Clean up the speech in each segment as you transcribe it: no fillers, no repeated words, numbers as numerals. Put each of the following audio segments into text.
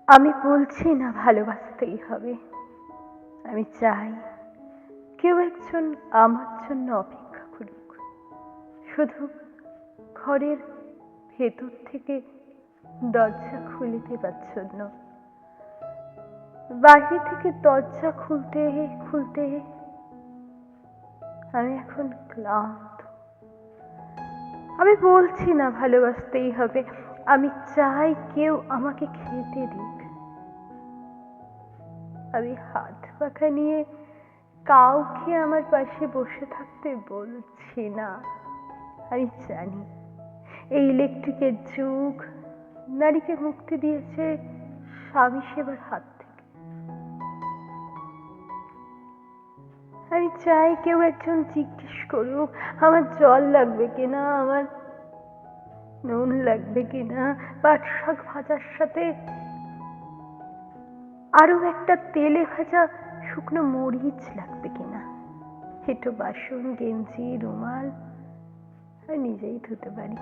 আমি বলছি না ভালোবাসতেই হবে। আমি চাই কেউ একজন আমার জন্য অপেক্ষা করুক, শুধু ঘরের ভেতর থেকে দরজা খুলে দেবার জন্য। বাইরে থেকে দরজা খুলতে খুলতে আমি এখন ক্লান্ত। আমি বলছি না ভালোবাসতেই হবে, আমি চাই কেউ আমাকে খেতে দিক। আমি হাত পাখা নিয়ে কাউকে আমার পাশে বসে থাকতে বলছি না। আমি জানি এই ইলেকট্রিকের যুগ নারীকে মুক্তি দিয়েছে স্বামী সেবার হাত থেকে। আমি চাই কেউ একজন জিজ্ঞেস করুক আমার জল লাগবে কিনা, আমার নুন লাগবে কিনা, পাট শাক ভাজার সাথে আরো একটা তেলে ভাজা শুকনো মরিচ লাগবে কিনা। হেঁটো বাসন, গেঞ্জি, রুমাল আমি নিজেই ধুতে পারি।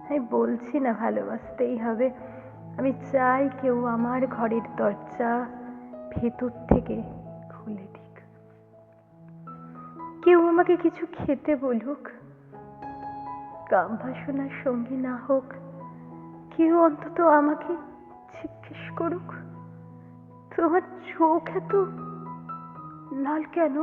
আমি বলছি না ভালোবাসতেই হবে, আমি চাই কেউ আমার ঘরের দরজা ভেতর থেকে খুলে দিক। কেউ আমাকে কিছু খেতে বলুক, গান বাসনার সঙ্গী না হোক, কেউ অন্তত আমাকে জিজ্ঞেস করুক তোমার চোখ এত লাল কেন।